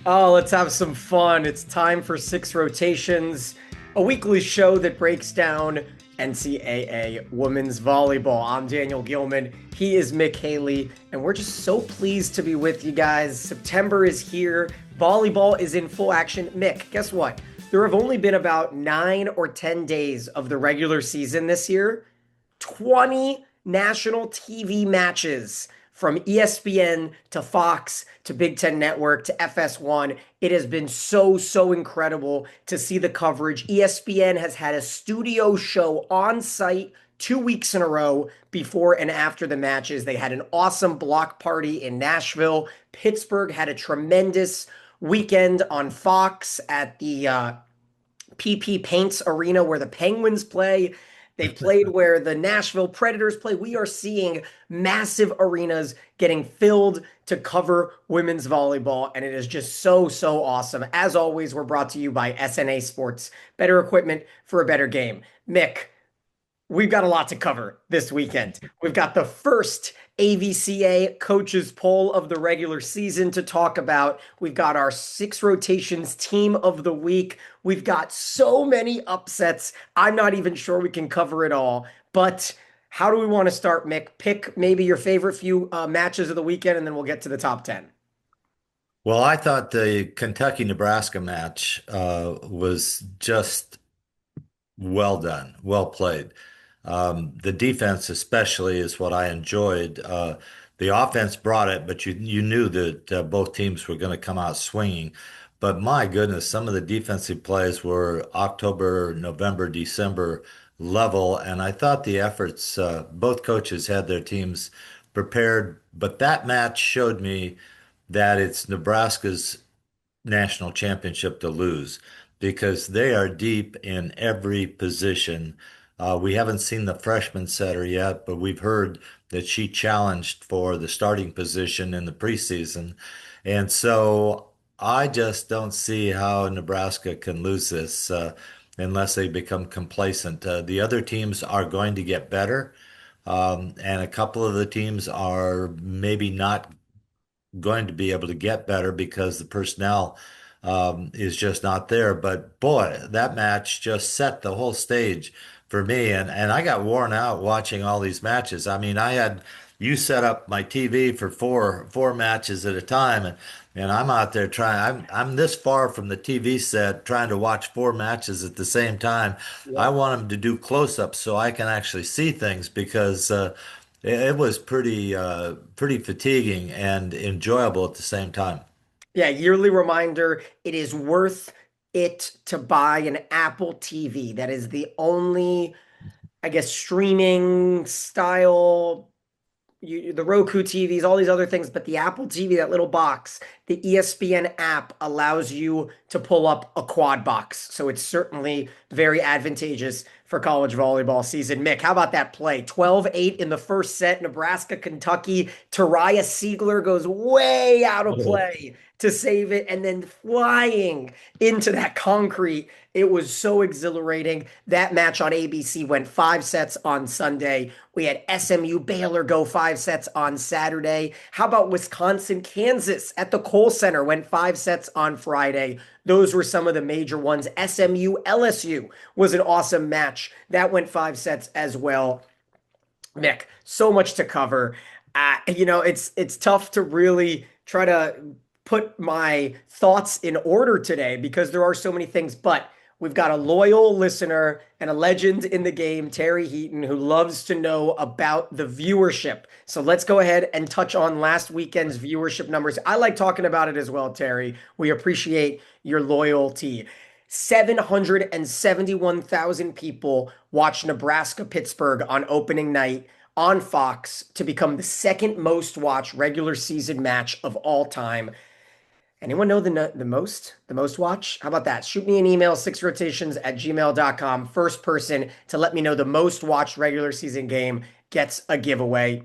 Oh, let's have some fun. It's time for Six Rotations, a weekly show that breaks down NCAA women's volleyball. I'm Daniel Gilman. He is Mick Haley, and we're just so pleased to be with you guys. September is here. Volleyball is in full action. Mick, guess what? There have only been about 9 or 10 days of the regular season this year. 20 national TV matches from ESPN to Fox to Big Ten Network to FS1. It has been so incredible to see the coverage. ESPN has had a studio show on site 2 weeks in a row before and after the matches. They had an awesome block party in Nashville. Pittsburgh had a tremendous weekend on Fox at the PP Paints Arena where the Penguins play. They played where the Nashville Predators play. We are seeing massive arenas getting filled to cover women's volleyball, and it is just so awesome. As always, we're brought to you by SNA Sports, better equipment for a better game. Mick, we've got a lot to cover this weekend. We've got the first AVCA Coaches Poll of the regular season to talk about. We've got our Six Rotations Team of the Week. We've got so many upsets. I'm not even sure we can cover it all. But how do we want to start, Mick? Pick maybe your favorite few matches of the weekend, and then we'll get to the top 10. Well, I thought the Kentucky-Nebraska match was just well done, well played. The defense, especially, is what I enjoyed. The offense brought it, but you knew that both teams were going to come out swinging. But my goodness, some of the defensive plays were October, November, December level, and I thought the efforts, both coaches had their teams prepared. But that match showed me that it's Nebraska's national championship to lose because they are deep in every position. We haven't seen the freshman setter yet, but we've heard that she challenged for the starting position in the preseason. And so I just don't see how Nebraska can lose this unless they become complacent. The other teams are going to get better, and a couple of the teams are maybe not going to be able to get better because the personnel is just not there. But boy, that match just set the whole stage for me, and I got worn out watching all these matches. I mean, I had you set up my TV for four matches at a time, and I'm out there trying. I'm this far from the TV set trying to watch four matches at the same time. I want them to do close-ups so I can actually see things because it was pretty fatiguing and enjoyable at the same time. Yeah, yearly reminder. It is worth it to buy an Apple TV. That is the only, I guess, streaming style the Roku TVs, all these other things, but the Apple TV, that little box, the ESPN app allows you to pull up a quad box. So it's certainly very advantageous for college volleyball season. Mick, how about that play? 12-8 in the first set, Nebraska, Kentucky. Tariah Siegler goes way out of Oh. play to save it and then flying into that concrete. It was so exhilarating. That match on ABC went 5 sets on Sunday. We had SMU Baylor go 5 sets on Saturday. How about Wisconsin, Kansas at the Kohl Center went 5 sets on Friday. Those were some of the major ones. SMU LSU was an awesome match. That went 5 sets as well. Mick, so much to cover. It's tough to really try to put my thoughts in order today because there are so many things, but we've got a loyal listener and a legend in the game, Terry Heaton, who loves to know about the viewership. So let's go ahead and touch on last weekend's viewership numbers. I like talking about it as well, Terry. We appreciate your loyalty. 771,000 people watched Nebraska Pittsburgh on opening night on Fox to become the second most watched regular season match of all time. Anyone know the most watch? How about that? Shoot me an email, sixrotations@gmail.com. First person to let me know the most watched regular season game gets a giveaway.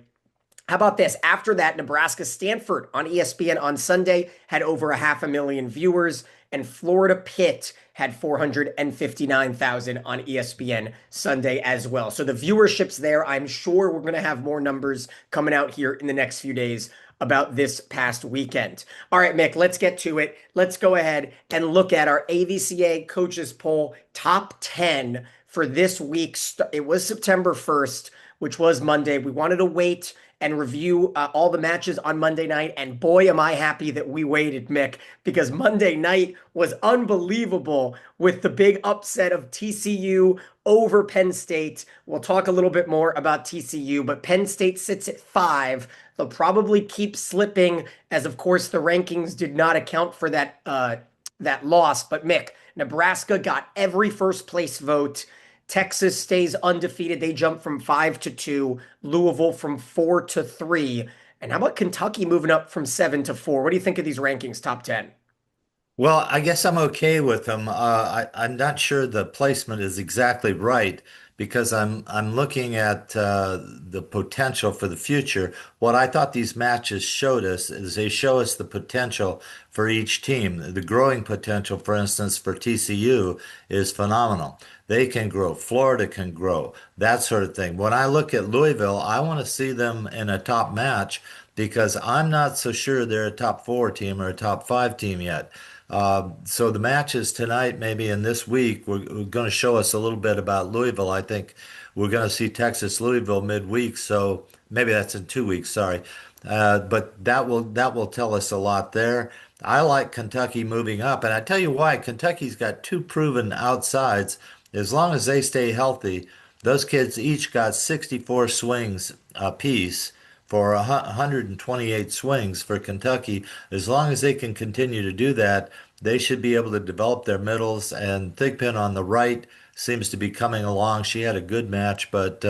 How about this? After that, Nebraska Stanford on ESPN on Sunday had over a 500,000 viewers, and Florida Pitt had 459,000 on ESPN Sunday as well. So the viewership's there. I'm sure we're going to have more numbers coming out here in the next few days about this past weekend. All right, Mick, let's get to it. Let's go ahead and look at our AVCA Coaches Poll top 10 for this week. It was September 1st, which was Monday. We wanted to wait and review all the matches on Monday night. And boy, am I happy that we waited, Mick, because Monday night was unbelievable with the big upset of TCU over Penn State. We'll talk a little bit more about TCU, but Penn State sits at 5. They'll probably keep slipping, as of course the rankings did not account for that loss. But Mick, Nebraska got every first place vote. Texas stays undefeated. They jump from 5 to 2. Louisville from 4 to 3. And how about Kentucky moving up from 7 to 4? What do you think of these rankings, top 10? Well, I guess I'm okay with them. I'm not sure the placement is exactly right because I'm looking at the potential for the future. What I thought these matches showed us is they show us the potential for each team. The growing potential, for instance, for TCU is phenomenal. They can grow. Florida can grow. That sort of thing. When I look at Louisville, I want to see them in a top match because I'm not so sure they're a top four team or a top five team yet. So the matches tonight, maybe in this week, we're going to show us a little bit about Louisville. I think we're going to see Texas Louisville midweek, so maybe that's in 2 weeks. Sorry, but that will tell us a lot there. I like Kentucky moving up, and I tell you why. Kentucky's got two proven outsides. As long as they stay healthy, those kids each got 64 swings apiece for 128 swings for Kentucky. As long as they can continue to do that, they should be able to develop their middles. And Thigpen on the right seems to be coming along. She had a good match, but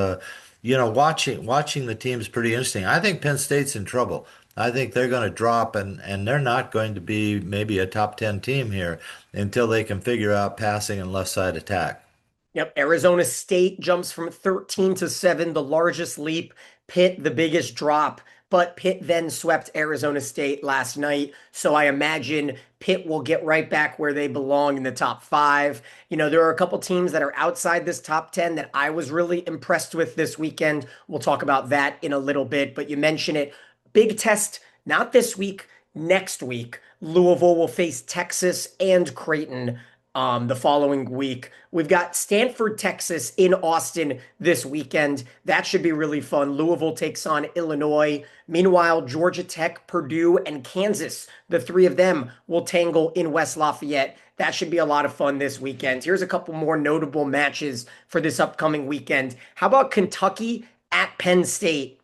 watching the team is pretty interesting. I think Penn State's in trouble. I think they're going to drop, and they're not going to be maybe a top 10 team here until they can figure out passing and left side attack. Yep, Arizona State jumps from 13 to 7, the largest leap. Pitt, the biggest drop. But Pitt then swept Arizona State last night. So I imagine Pitt will get right back where they belong in the top 5. There are a couple teams that are outside this top 10 that I was really impressed with this weekend. We'll talk about that in a little bit. But you mentioned it. Big test, not this week, next week. Louisville will face Texas and Creighton the following week. We've got Stanford, Texas in Austin this weekend. That should be really fun. Louisville takes on Illinois. Meanwhile, Georgia Tech, Purdue, and Kansas, the three of them will tangle in West Lafayette. That should be a lot of fun this weekend. Here's a couple more notable matches for this upcoming weekend. How about Kentucky at Penn State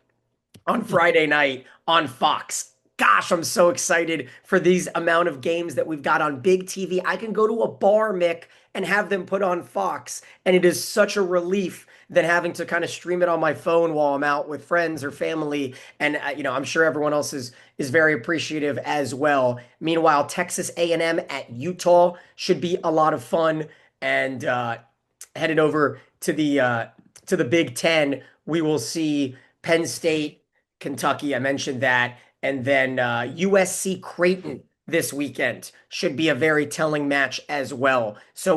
on Friday night on Fox? Gosh, I'm so excited for these amount of games that we've got on big TV. I can go to a bar, Mick, and have them put on Fox. And it is such a relief than having to kind of stream it on my phone while I'm out with friends or family. And I'm sure everyone else is very appreciative as well. Meanwhile, Texas A&M at Utah should be a lot of fun. And headed over to the Big Ten, we will see Penn State, Kentucky. I mentioned that. And then USC Creighton this weekend should be a very telling match as well. So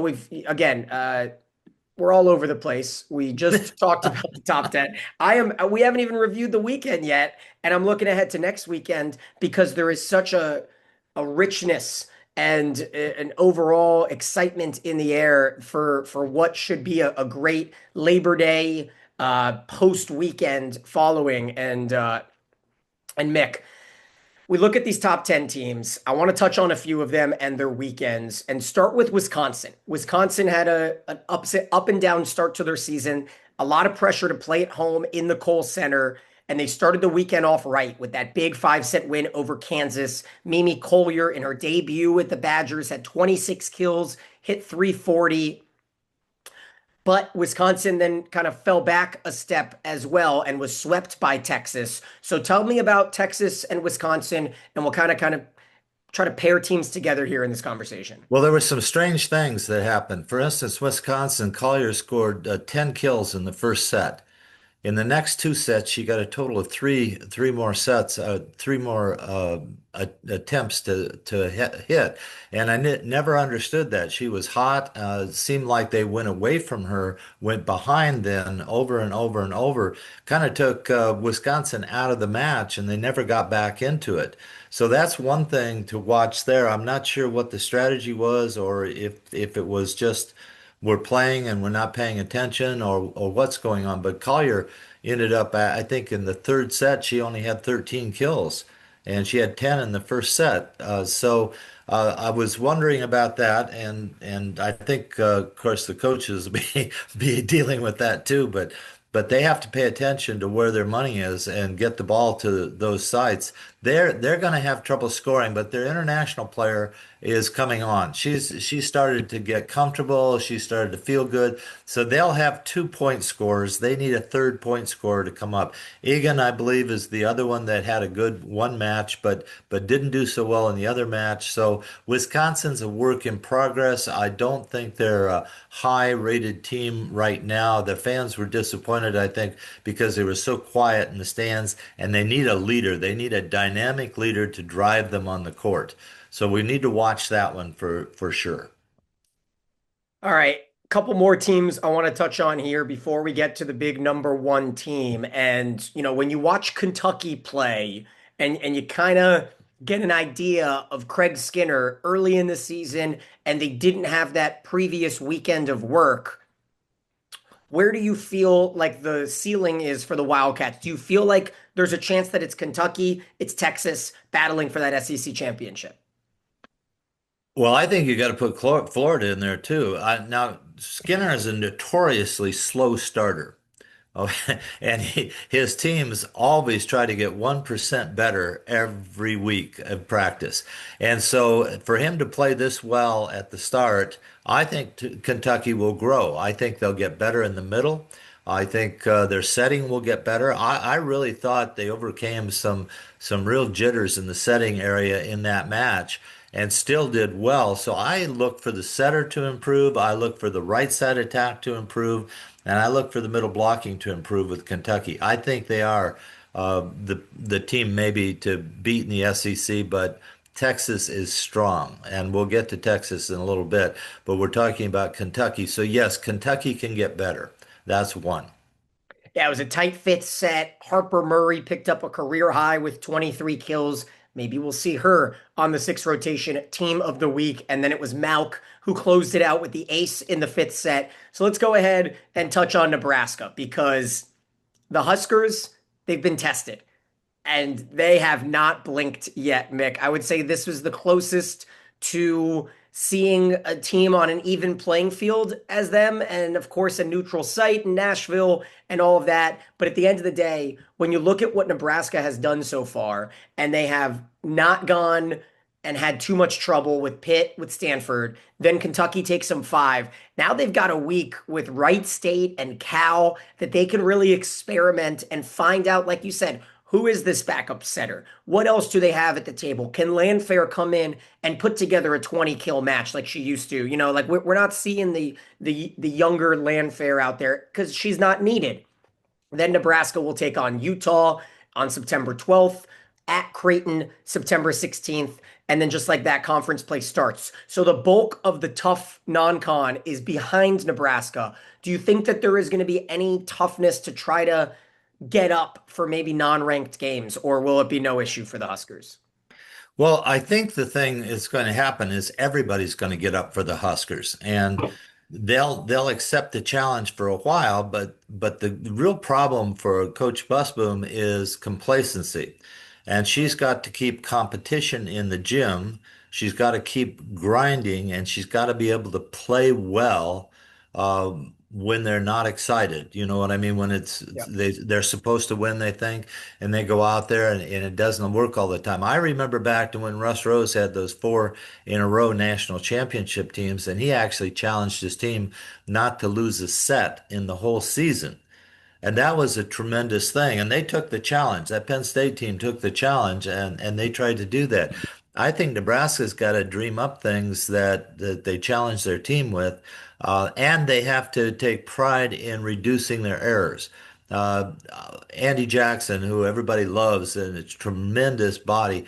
we're all over the place. We just talked about the top 10. We haven't even reviewed the weekend yet, and I'm looking ahead to next weekend because there is such a richness and an overall excitement in the air for what should be a great Labor Day post weekend following. And Mick, we look at these top 10 teams. I want to touch on a few of them and their weekends and start with Wisconsin. Wisconsin had an up and down start to their season, a lot of pressure to play at home in the Kohl Center, and they started the weekend off right with that big 5-set win over Kansas. Mimi Collier in her debut with the Badgers had 26 kills, hit 340. But Wisconsin then kind of fell back a step as well and was swept by Texas. So tell me about Texas and Wisconsin, and we'll kind of try to pair teams together here in this conversation. Well, there were some strange things that happened. For instance, Wisconsin, Collier scored 10 kills in the first set. In the next two sets, she got a total of three more sets, three more attempts to hit, and I never understood that. She was hot. It seemed like they went away from her, went behind, then over and over and over. Kind of took Wisconsin out of the match, and they never got back into it. So that's one thing to watch there. I'm not sure what the strategy was, or if it was just we're playing and we're not paying attention or what's going on. But Collier ended up, I think in the third set, she only had 13 kills and she had 10 in the first set. So I was wondering about that. And I think, of course, the coaches will be dealing with that too. But they have to pay attention to where their money is and get the ball to those sites. They're going to have trouble scoring, but their international player is coming on. She started to get comfortable. She started to feel good. So they'll have 2 point scores. They need a third point scorer to come up. Egan, I believe, is the other one that had a good one match, but didn't do so well in the other match. So Wisconsin's a work in progress. I don't think they're a high-rated team right now. The fans were disappointed, I think, because they were so quiet in the stands, and they need a leader. They need a dynamic leader to drive them on the court. So we need to watch that one for sure. All right, couple more teams I want to touch on here before we get to the big number one team. And, when you watch Kentucky play and you kind of get an idea of Craig Skinner early in the season, and they didn't have that previous weekend of work, where do you feel like the ceiling is for the Wildcats? Do you feel like there's a chance that it's Kentucky, it's Texas battling for that SEC championship? Well, I think you got to put Florida in there too. Now, Skinner is a notoriously slow starter. Oh, and his teams always try to get 1% better every week of practice. And so for him to play this well at the start, I think Kentucky will grow. I think they'll get better in the middle. I think their setting will get better. I really thought they overcame some real jitters in the setting area in that match and still did well. So I look for the setter to improve. I look for the right side attack to improve. And I look for the middle blocking to improve with Kentucky. I think they are the team maybe to beat in the SEC, but Texas is strong, and we'll get to Texas in a little bit. But we're talking about Kentucky, so yes, Kentucky can get better. That's one. Yeah, it was a tight fifth set. Harper Murray picked up a career high with 23 kills. Maybe we'll see her on the sixth rotation team of the week. And then it was Malk who closed it out with the ace in the fifth set. So let's go ahead and touch on Nebraska because the Huskers, they've been tested and they have not blinked yet, Mick. I would say this was the closest to seeing a team on an even playing field as them, and of course, a neutral site in Nashville and all of that. But at the end of the day, when you look at what Nebraska has done so far, and they have not gone and had too much trouble with Pitt, with Stanford, then Kentucky takes them five. Now they've got a week with Wright State and Cal that they can really experiment and find out, like you said, who is this backup setter? What else do they have at the table? Can Landfair come in and put together a 20 kill match like she used to? Like we're not seeing the younger Landfair out there because she's not needed. Then Nebraska will take on Utah on September 12th, at Creighton September 16th, and then just like that, conference play starts. So the bulk of the tough non-con is behind Nebraska. Do you think that there is going to be any toughness to try to get up for maybe non-ranked games, or will it be no issue for the Huskers? Well, I think the thing that's going to happen is everybody's going to get up for the Huskers, and they'll accept the challenge for a while, but the real problem for Coach Busboom is complacency. And she's got to keep competition in the gym. She's got to keep grinding, and she's got to be able to play well when they're not excited. You know what I mean? When Yeah. they're supposed to win, they think, and they go out there and it doesn't work all the time. I remember back to when Russ Rose had those four in a row national championship teams, and he actually challenged his team not to lose a set in the whole season. And that was a tremendous thing. And they took the challenge. That Penn State team took the challenge and they tried to do that. I think Nebraska's got to dream up things that they challenge their team with. And they have to take pride in reducing their errors. Andy Jackson, who everybody loves, and it's tremendous body,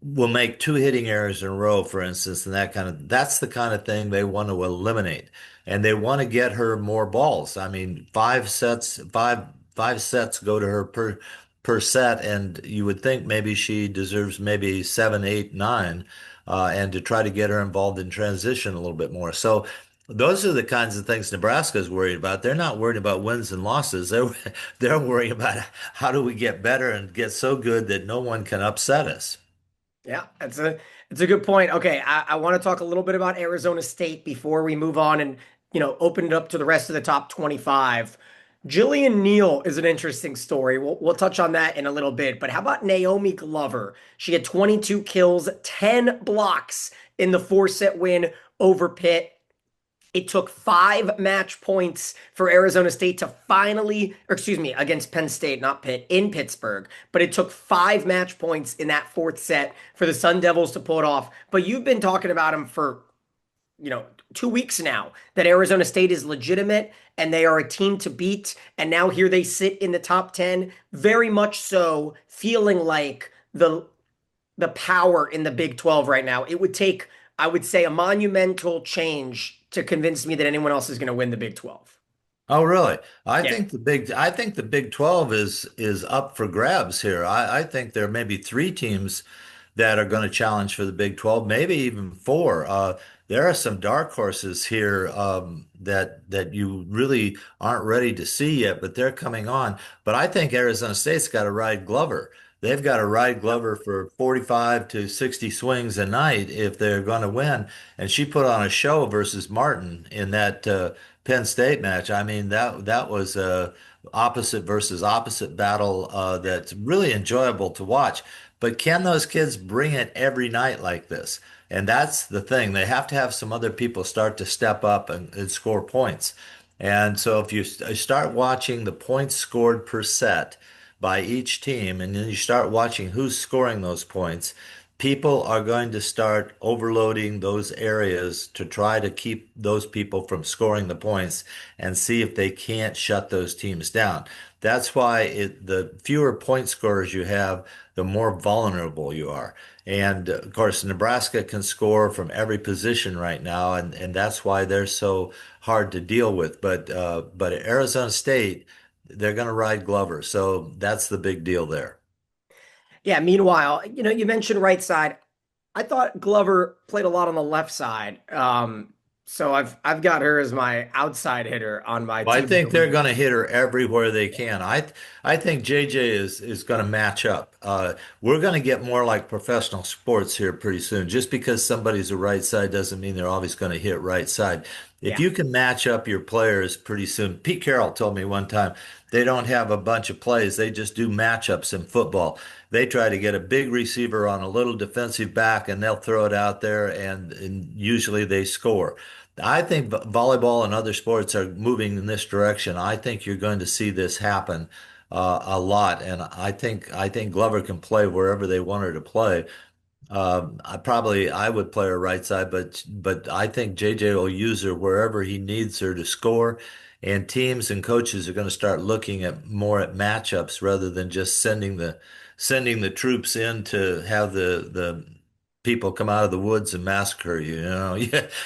will make two hitting errors in a row, for instance, and that's the kind of thing they want to eliminate. And they want to get her more balls. I mean, five sets go to her per set, and you would think maybe she deserves maybe seven, eight, nine, and to try to get her involved in transition a little bit more. So those are the kinds of things Nebraska is worried about. They're not worried about wins and losses. They're worried about how do we get better and get so good that no one can upset us. Yeah, it's a good point. Okay, I want to talk a little bit about Arizona State before we move on and open it up to the rest of the top 25. Jillian Neal is an interesting story. We'll touch on that in a little bit. But how about Naomi Glover? She had 22 kills, 10 blocks in the four-set win over Pitt. It took 5 match points for Arizona State to finally, or excuse me, against Penn State, not Pitt, in Pittsburgh. But it took 5 match points in that fourth set for the Sun Devils to pull it off. But you've been talking about them for, you know, 2 weeks now, that Arizona State is legitimate and they are a team to beat. And now here they sit in the top 10, very much so feeling like the power in the Big 12 right now. It would take, I would say, a monumental change to convince me that anyone else is going to win the Big 12. Oh, really? Yeah. I think the Big 12 is up for grabs here. I think there may be three teams that are going to challenge for the Big 12, maybe even four. There are some dark horses here that you really aren't ready to see yet, but they're coming on. But I think Arizona State's got to ride Glover. They've got to ride Glover for 45 to 60 swings a night if they're going to win. And she put on a show versus Martin in that Penn State match. I mean, that was a opposite versus opposite battle that's really enjoyable to watch. But can those kids bring it every night like this? And that's the thing. They have to have some other people start to step up and score points. And so if you start watching the points scored per set by each team, and then you start watching who's scoring those points, people are going to start overloading those areas to try to keep those people from scoring the points and see if they can't shut those teams down. That's why the fewer point scorers you have, the more vulnerable you are. And of course, Nebraska can score from every position right now, and that's why they're so hard to deal with. But Arizona State, they're going to ride Glover, so that's the big deal there. Yeah. Meanwhile, you mentioned right side. I thought Glover played a lot on the left side. So I've got her as my outside hitter on my Well, I team of the think they're week. going to hit her everywhere they can. I think JJ is going to match up. We're going to get more like professional sports here pretty soon. Just because somebody's a right side doesn't mean they're always going to hit right side. If Yeah. you can match up your players pretty soon, Pete Carroll told me one time they don't have a bunch of plays. They just do matchups in football. They try to get a big receiver on a little defensive back and they'll throw it out there and usually they score. I think volleyball and other sports are moving in this direction. I think you're going to see this happen a lot, and I think Glover can play wherever they want her to play. I would play her right side, but I think JJ will use her wherever he needs her to score. And teams and coaches are going to start looking at more at matchups rather than just sending the troops in to have the people come out of the woods and massacre you. You know,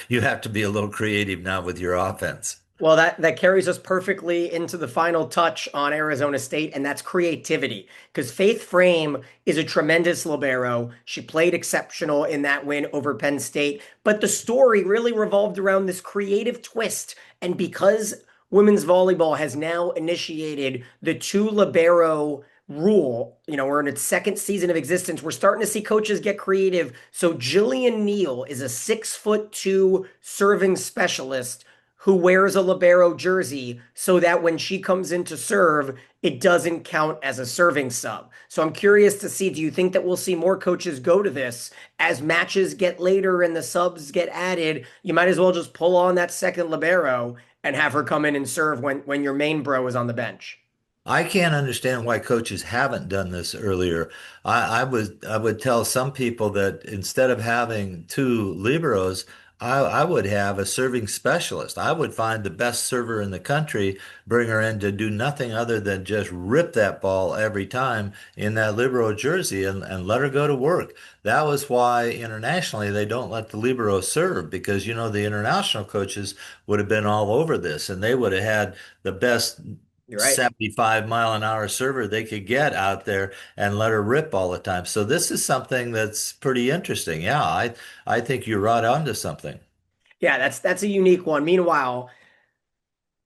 you have to be a little creative now with your offense. Well, that carries us perfectly into the final touch on Arizona State, and that's creativity. Because Faith Frame is a tremendous libero. She played exceptional in that win over Penn State, but the story really revolved around this creative twist. And because women's volleyball has now initiated the two libero rule, we're in its second season of existence. We're starting to see coaches get creative. So Jillian Neal is a 6'2" serving specialist who wears a libero jersey so that when she comes in to serve, it doesn't count as a serving sub. So I'm curious to see, do you think that we'll see more coaches go to this as matches get later and the subs get added? You might as well just pull on that second libero and have her come in and serve when your main bro is on the bench. I can't understand why coaches haven't done this earlier. I would tell some people that instead of having two liberos, I would have a serving specialist. I would find the best server in the country, bring her in to do nothing other than just rip that ball every time in that libero jersey and let her go to work. That was why internationally they don't let the libero serve because, the international coaches would have been all over this and they would have had the best You're right. 75-mile-an-hour server they could get out there and let her rip all the time. So this is something that's pretty interesting. Yeah, I think you're right onto something. Yeah, that's a unique one. Meanwhile,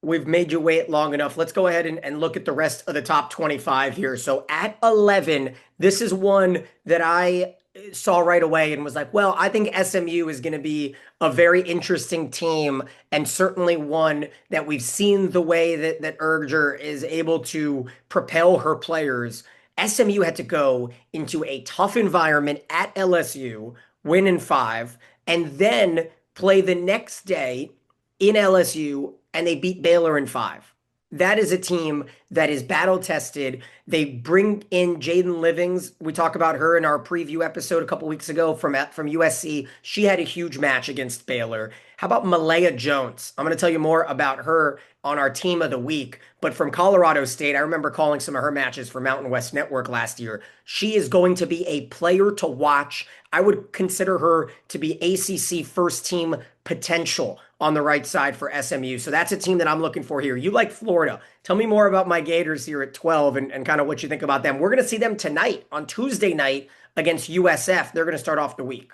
we've made you wait long enough. Let's go ahead and look at the rest of the top 25 here. So at 11, this is one that I saw right away and was like, well, I think SMU is going to be a very interesting team and certainly one that we've seen the way that Erger is able to propel her players. SMU had to go into a tough environment at LSU, win in five, and then play the next day in LSU and they beat Baylor in five. That is a team that is battle tested. They bring in Jaden Livings. We talked about her in our preview episode a couple weeks ago from USC. She had a huge match against Baylor. How about Malaya Jones? I'm going to tell you more about her on our team of the week. But from Colorado State, I remember calling some of her matches for Mountain West Network last year. She is going to be a player to watch. I would consider her to be ACC first team potential on the right side for SMU. So that's a team that I'm looking for here. You like Florida. Tell me more about my Gators here at 12 and kind of what you think about them. We're going to see them tonight on Tuesday night against USF. They're going to start off the week.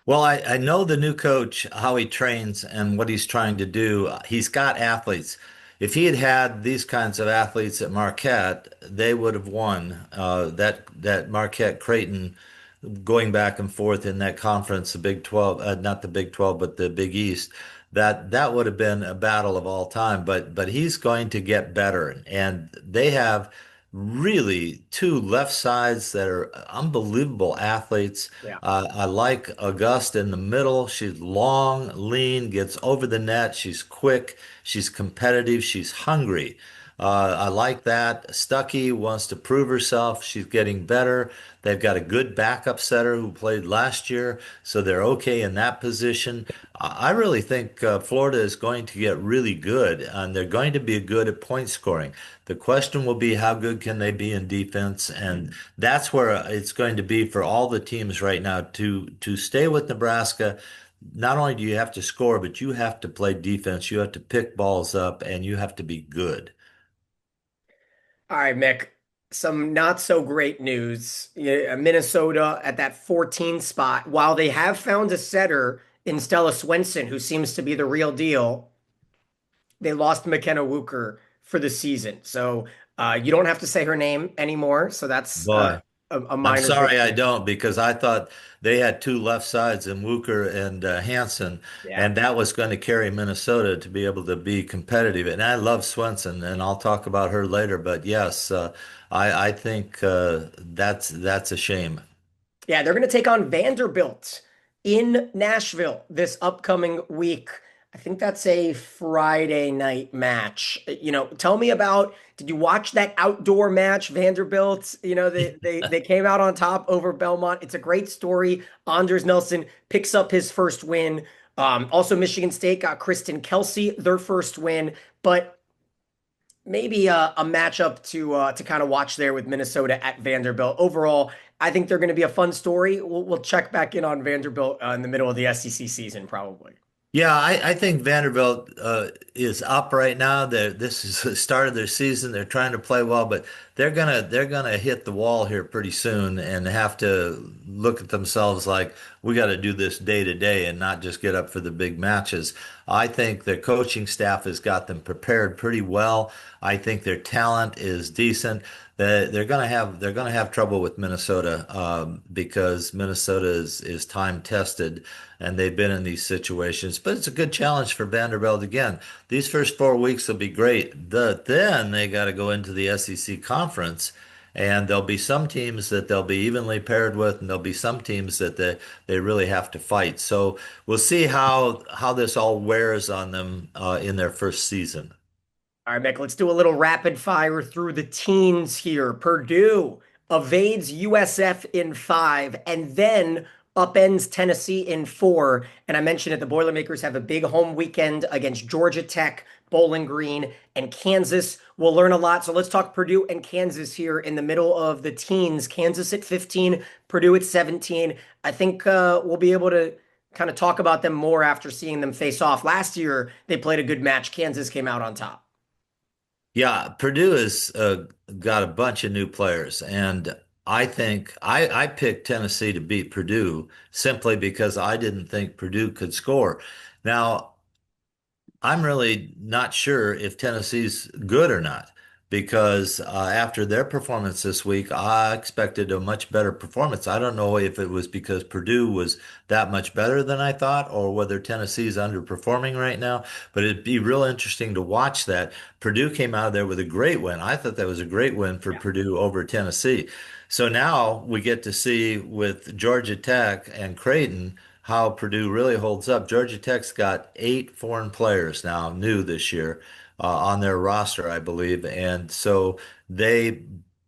Well, I know the new coach, how he trains and what he's trying to do. He's got athletes. If he had had these kinds of athletes at Marquette, they would have won. That Marquette Creighton going back and forth in that conference, the Big 12, not the Big 12, but the Big East, that would have been a battle of all time. But he's going to get better, and they have really two left sides that are unbelievable athletes. Yeah. I like Auguste in the middle. She's long, lean, gets over the net. She's quick. She's competitive. She's hungry. I like that. Stuckey wants to prove herself. She's getting better. They've got a good backup setter who played last year, so they're okay in that position. I really think Florida is going to get really good, and they're going to be good at point scoring. The question will be how good can they be in defense, and that's where it's going to be for all the teams right now to stay with Nebraska. Not only do you have to score, but you have to play defense. You have to pick balls up, and you have to be good. All right, Mick. Some not so great news. Yeah, Minnesota at that 14 spot. While they have found a setter in Stella Swenson, who seems to be the real deal, they lost McKenna Wuker for the season. So you don't have to say her name anymore. So that's Boy. a I'm minor sorry I victory. don't because I thought they had two left sides in Wooker and Hanson, Yeah. and that was going to carry Minnesota to be able to be competitive. And I love Swenson, and I'll talk about her later. But yes, I think that's a shame. Yeah, they're going to take on Vanderbilt in Nashville this upcoming week. I think that's a Friday night match. Tell me about, did you watch that outdoor match, Vanderbilt? They came out on top over Belmont. It's a great story. Anders Nelson picks up his first win. Also, Michigan State got Kristen Kelsey, their first win. But maybe a matchup to kind of watch there with Minnesota at Vanderbilt. Overall, I think they're going to be a fun story. We'll check back in on Vanderbilt in the middle of the SEC season, probably. Yeah, I think Vanderbilt is up right now. This is the start of their season. They're trying to play well, but they're gonna hit the wall here pretty soon and have to look at themselves like we got to do this day to day and not just get up for the big matches. I think their coaching staff has got them prepared pretty well. I think their talent is decent. They're gonna have trouble with Minnesota because Minnesota is time tested and they've been in these situations. But it's a good challenge for Vanderbilt again. These first 4 weeks will be great. Then they got to go into the SEC conference, and there'll be some teams that they'll be evenly paired with, and there'll be some teams that they really have to fight. So we'll see how this all wears on them in their first season. All right, Mick, let's do a little rapid fire through the teens here. Purdue evades USF in five, and then upends Tennessee in 4. And I mentioned it, the Boilermakers have a big home weekend against Georgia Tech, Bowling Green, and Kansas. We'll learn a lot. So let's talk Purdue and Kansas here in the middle of the teens. Kansas at 15, Purdue at 17. I think we'll be able to kind of talk about them more after seeing them face off. Last year, they played a good match. Kansas came out on top. Yeah, Purdue has got a bunch of new players, and I think I picked Tennessee to beat Purdue simply because I didn't think Purdue could score. Now, I'm really not sure if Tennessee's good or not because after their performance this week, I expected a much better performance. I don't know if it was because Purdue was that much better than I thought or whether Tennessee's underperforming right now, but it'd be real interesting to watch that. Purdue came out of there with a great win. I thought that was a great win for Purdue over Tennessee. So now we get to see with Georgia Tech and Creighton how Purdue really holds up. Georgia Tech's got 8 foreign players now, new this year, on their roster, I believe. And so they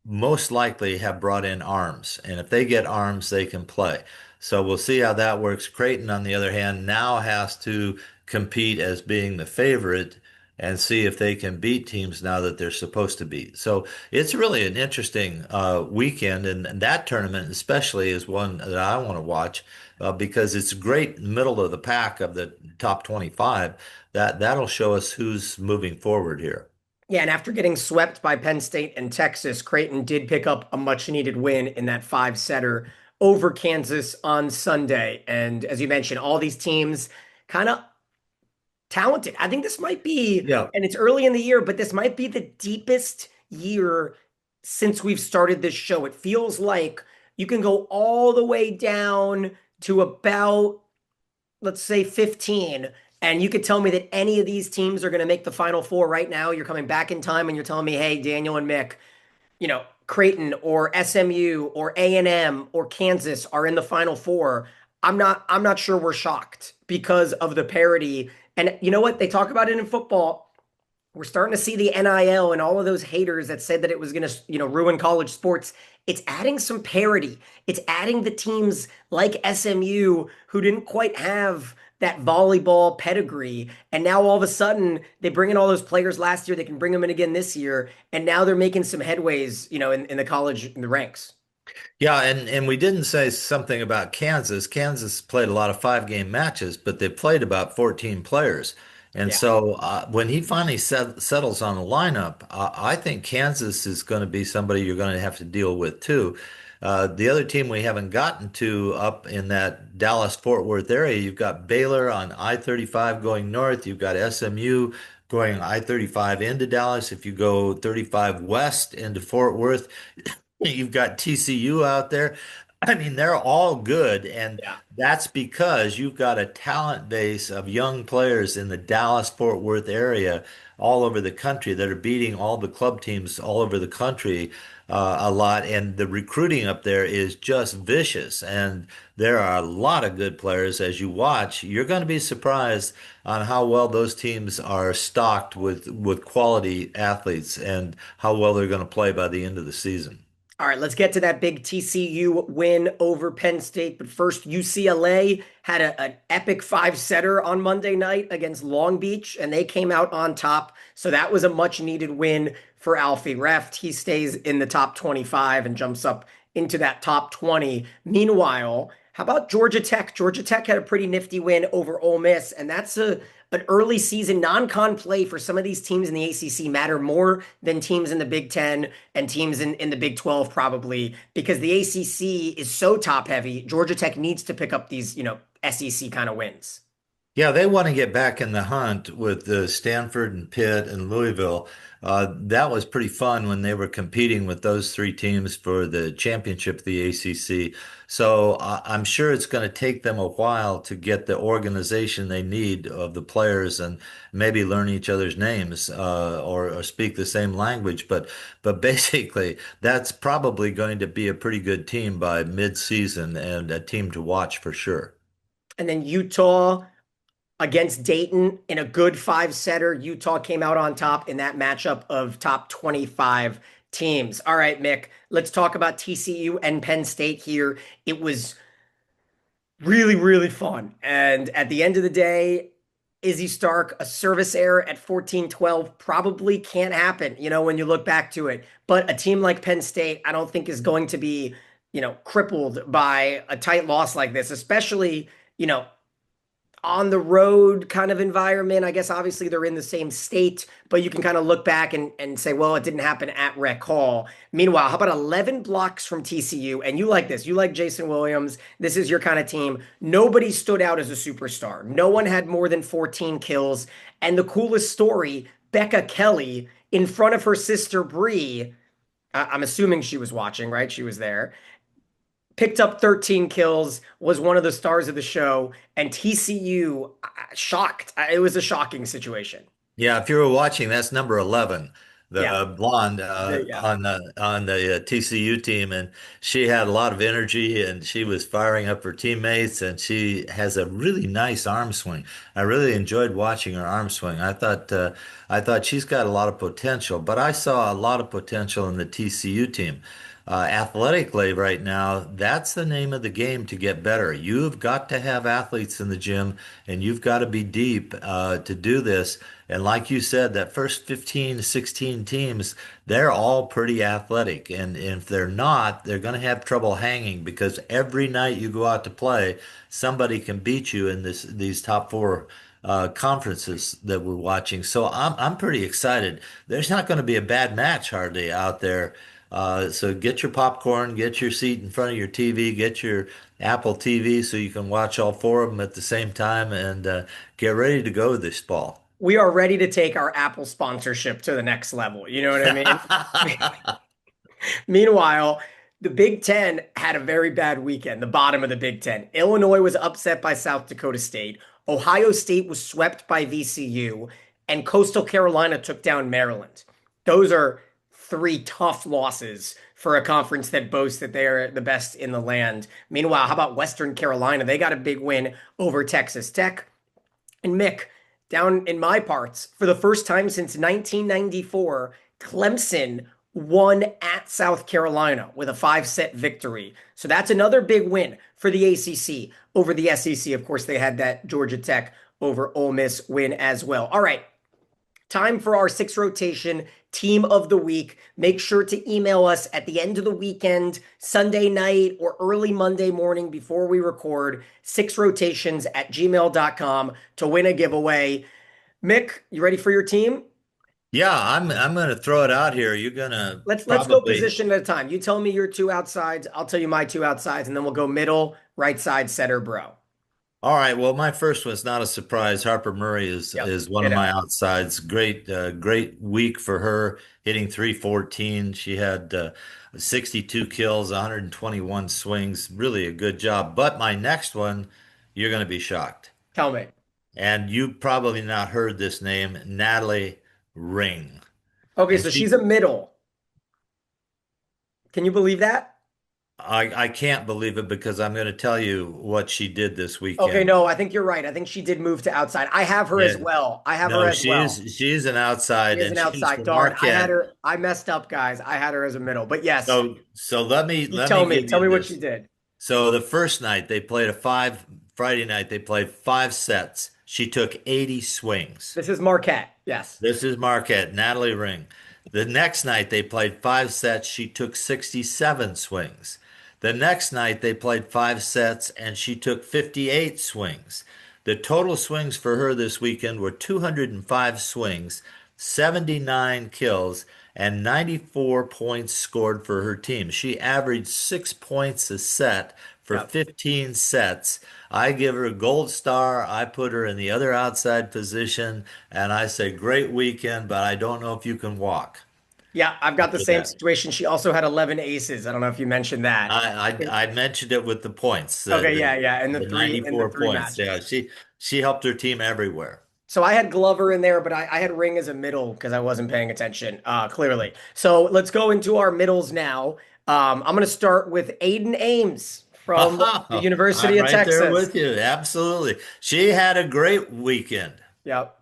most likely have brought in arms. And if they get arms, they can play. So we'll see how that works. Creighton, on the other hand, now has to compete as being the favorite and see if they can beat teams now that they're supposed to beat. So it's really an interesting weekend, and that tournament especially is one that I want to watch because it's great middle of the pack of the top 25. That'll show us who's moving forward here. Yeah, and after getting swept by Penn State and Texas, Creighton did pick up a much needed win in that five-setter over Kansas on Sunday. And as you mentioned, all these teams kind of talented. I think this might be, Yeah. and it's early in the year, but this might be the deepest year since we've started this show. It feels like you can go all the way down to about, let's say, 15, and you could tell me that any of these teams are going to make the Final Four right now. You're coming back in time and you're telling me, hey, Daniel and Mick, Creighton or SMU or A&M or Kansas are in the Final Four. I'm not sure we're shocked because of the parity. And you know what? They talk about it in football. We're starting to see the NIL and all of those haters that said that it was going to, ruin college sports. It's adding some parity. It's adding the teams like SMU who didn't quite have that volleyball pedigree. And now all of a sudden they bring in all those players last year. They can bring them in again this year. And now they're making some headways, in the college, in the ranks. Yeah, and we didn't say something about Kansas. Kansas played a lot of 5 game matches, but they played about 14 players. And Yeah. so when he finally settles on the lineup, I think Kansas is going to be somebody you're going to have to deal with too. The other team we haven't gotten to up in that Dallas-Fort Worth area, you've got Baylor on I-35 going north. You've got SMU going I-35 into Dallas. If you go 35 west into Fort Worth, you've got TCU out there. I mean, they're all good, and Yeah. that's because you've got a talent base of young players in the Dallas-Fort Worth area all over the country that are beating all the club teams all over the country a lot. And the recruiting up there is just vicious. And there are a lot of good players as you watch. You're going to be surprised on how well those teams are stocked with quality athletes and how well they're going to play by the end of the season. All right, let's get to that big TCU win over Penn State. But first, UCLA had an epic five-setter on Monday night against Long Beach, and they came out on top. So that was a much-needed win for Alfie Reft. He stays in the top 25 and jumps up into that top 20. Meanwhile, how about Georgia Tech? Georgia Tech had a pretty nifty win over Ole Miss, and that's an early season non-con play for some of these teams in the ACC matter more than teams in the Big Ten and teams in the Big 12 probably because the ACC is so top heavy. Georgia Tech needs to pick up these, SEC kind of wins. Yeah, they want to get back in the hunt with Stanford and Pitt and Louisville. That was pretty fun when they were competing with those 3 teams for the championship of the ACC. So I'm sure it's going to take them a while to get the organization they need of the players and maybe learn each other's names or speak the same language. But basically, that's probably going to be a pretty good team by mid-season and a team to watch for sure. And then Utah against Dayton in a good five-setter. Utah came out on top in that matchup of top 25 teams. All right, Mick, let's talk about TCU and Penn State here. It was Really, really fun. And at the end of the day, Izzy Stark, a service error at 14-12 probably can't happen, when you look back to it. But a team like Penn State, I don't think is going to be, crippled by a tight loss like this, especially, you know, on the road kind of environment. I guess obviously they're in the same state, but you can kind of look back and say, well, it didn't happen at Rec Hall. Meanwhile, how about 11 blocks from TCU? And you like this. You like Jason Williams. This is your kind of team. Nobody stood out as a superstar. No one had more than 14 kills. And the coolest story, Becca Kelly in front of her sister Bree. I'm assuming she was watching, right? She was there, picked up 13 kills, was one of the stars of the show, and TCU shocked. It was a shocking situation. Yeah, if you were watching, that's number 11, Yeah. the blonde Yeah. on the TCU team, and she had a lot of energy, and she was firing up her teammates, and she has a really nice arm swing. I really enjoyed watching her arm swing. I thought she's got a lot of potential, but I saw a lot of potential in the TCU team. Athletically, right now, that's the name of the game to get better. You've got to have athletes in the gym, and you've got to be deep to do this. And like you said, that first 15 to 16 teams, they're all pretty athletic. And if they're not, they're going to have trouble hanging because every night you go out to play, somebody can beat you in these top four conferences that we're watching. So I'm pretty excited. There's not going to be a bad match hardly out there. So get your popcorn, get your seat in front of your TV, get your Apple TV so you can watch all four of them at the same time and get ready to go this fall. We are ready to take our Apple sponsorship to the next level. You know what I mean? Meanwhile, the Big Ten had a very bad weekend, the bottom of the Big Ten. Illinois was upset by South Dakota State. Ohio State was swept by VCU, and Coastal Carolina took down Maryland. Those are three tough losses for a conference that boasts that they are the best in the land. Meanwhile, how about Western Carolina? They got a big win over Texas Tech. And Mick, down in my parts, for the first time since 1994, Clemson won at South Carolina with a five-set victory. So that's another big win for the ACC over the SEC. Of course, they had that Georgia Tech over Ole Miss win as well. All right, time for our six rotation team of the week. Make sure to email us at the end of the weekend, Sunday night, or early Monday morning before we record, sixrotations@gmail.com to win a giveaway. Mick, you ready for your team? Yeah, I'm going to throw it out here. You're going to Let's go probably. position at a time. You tell me your two outsides, I'll tell you my two outsides, and then we'll go middle, right side, setter, bro. All right. Well, my first one's not a surprise. Harper Murray is Yep. is one of Get my out. outsides. Great week for her, hitting 314. She had 62 kills, 121 swings. Really a good job. But my next one, you're going to be shocked. Tell me. And you probably not heard this name, Natalie Ring. Okay, And so she's she a middle. Can you believe that? I can't believe it because I'm going to tell you what she did this Okay, weekend. no, I think you're right. I think she did move to outside. I have her as Yeah. well. I have her No, as well. she's an She outside is and an she's outside. from Darn, I had Marquette. her. I messed up, guys. I had her as a middle. But yes, So let me you let me tell me. give Tell you me what she this. did. So the first night they played a five Friday night they played five sets. She took 80 swings. This is Marquette. Yes. This is Marquette, Natalie Ring. The next night they played five sets. She took 67 swings. The next night they played five sets and she took 58 swings. The total swings for her this weekend were 205 swings, 79 kills, and 94 points scored for her team. She averaged 6 points a set for Yep. 15 sets. I give her a gold star. I put her in the other outside position, and I say, great weekend, but I don't know if you can walk Yeah, I've got the after same that. situation. She also had 11 aces. I don't know if you mentioned that. I mentioned it with the points, Okay, yeah, yeah, and the and the 94 three points. Yeah, matches. she helped her team everywhere. So I had Glover in there, but I had Ring as a middle because I wasn't paying attention, clearly. So let's go into our middles now. I'm going to start with Aiden Ames from the University I'm of right there Texas. with you. Absolutely. She had a great weekend. Yep.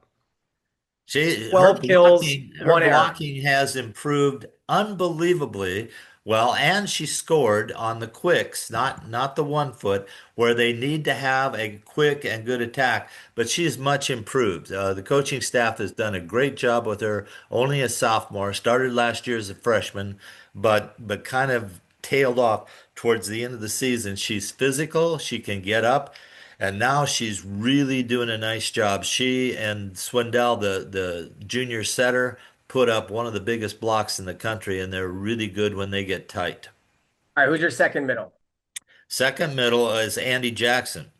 She 12 kills, her one error. blocking has improved unbelievably Well, and she scored on the quicks, not the 1 foot, where they need to have a quick and good attack. But she's much improved. The coaching staff has done a great job with her. Only a sophomore, started last year as a freshman, but kind of tailed off towards the end of the season. She's physical. She can get up. And now she's really doing a nice job. She and Swindell, the junior setter, put up one of the biggest blocks in the country, and they're really good when they get tight. All right, who's your second middle? Second middle is Andy Jackson.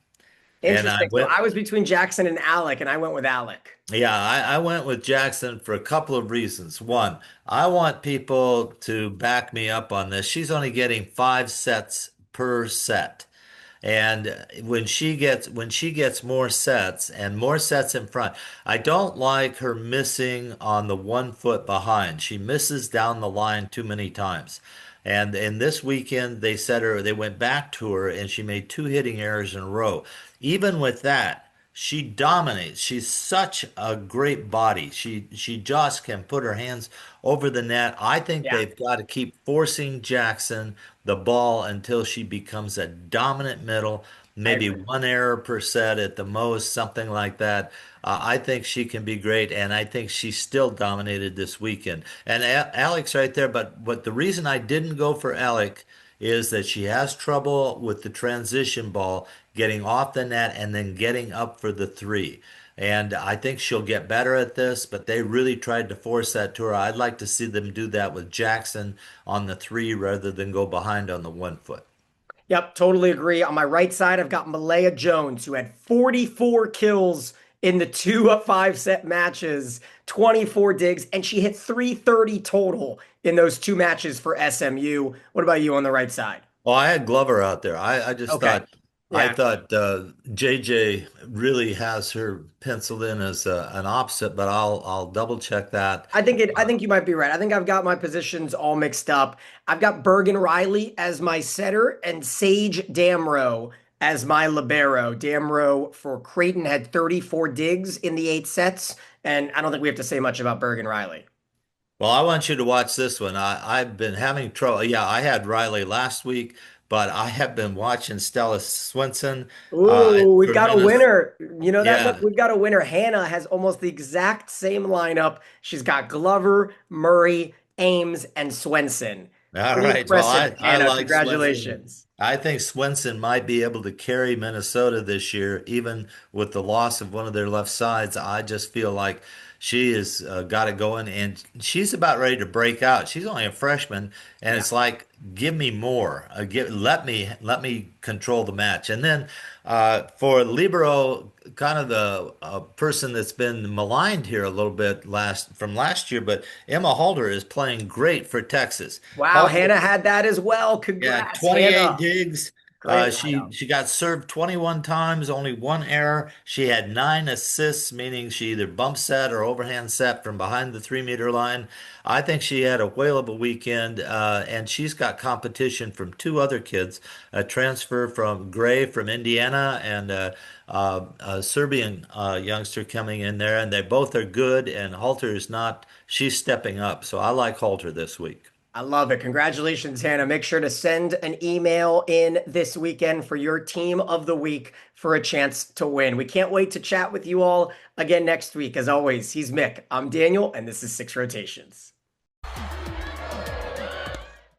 And I Interesting. So went, I was between Jackson and Alec, and I went with Alec. yeah, I went with Jackson for a couple of reasons. One, I want people to back me up on this. She's only getting 5 sets per set. And when she gets more sets and more sets in front, I don't like her missing on the 1 foot behind. She misses down the line too many times. And in this weekend, they went back to her and she made 2 hitting errors in a row. Even with that, she dominates. She's such a great body. She just can put her hands over the net. I think Yeah, they've got to keep forcing Jackson the ball until she becomes a dominant middle, I maybe agree. 1 error per set at the most, something like that. I think she can be great, and I think she still dominated this weekend. And Alex right there, but the reason I didn't go for Alex is that she has trouble with the transition ball getting off the net and then getting up for the three. And I think she'll get better at this, but they really tried to force that to her. I'd like to see them do that with Jackson on the three rather than go behind on the 1 foot. Yep, totally agree. On my right side, I've got Malaya Jones, who had 44 kills in the two of 5 set matches, 24 digs, and she hit 330 total in those 2 matches for SMU. What about you on the right side? Well, I had Glover out there. I just Okay. thought I Yeah. thought JJ really has her penciled in as an opposite, but I'll double check that. I think you might be right. I think I've got my positions all mixed up. I've got Bergen Riley as my setter and Sage Damrow as my libero. Damrow for Creighton had 34 digs in the 8 sets, and I don't think we have to say much about Bergen Riley. Well, I want you to watch this one. I've been having trouble. Yeah, I had Riley last week, but I have been watching Stella Swenson Ooh, we've for got a Minnesota. winner. You know that, Mick? Yeah. We've got a winner. Hannah has almost the exact same lineup. She's got Glover, Murray, Ames, and Swenson. All Pretty right. Well, impressive, I Hannah. like Swenson. Congratulations. I think Swenson might be able to carry Minnesota this year, even with the loss of one of their left sides. I just feel like she has got it going, and she's about ready to break out. She's only a freshman, and Yeah. it's like, give me more. Let me control the match. And then for libero, kind of the person that's been maligned here a little bit last year, but Emma Halter is playing great for Texas. Wow, Halter, Hannah had that as well. yeah, Congrats, 28 Hannah. digs. Great She got served 21 times, only 1 error. She had 9 assists, meaning she either bump set or overhand set from behind the 3 meter line. I think she had a whale of a weekend, and she's got competition from 2 other kids, a transfer from Gray from Indiana and a Serbian youngster coming in there, and they both are good. And Halter is not; she's stepping up. So I like Halter this week. I love it. Congratulations, Hannah. Make sure to send an email in this weekend for your team of the week for a chance to win. We can't wait to chat with you all again next week. As always, he's Mick. I'm Daniel, and this is Six Rotations.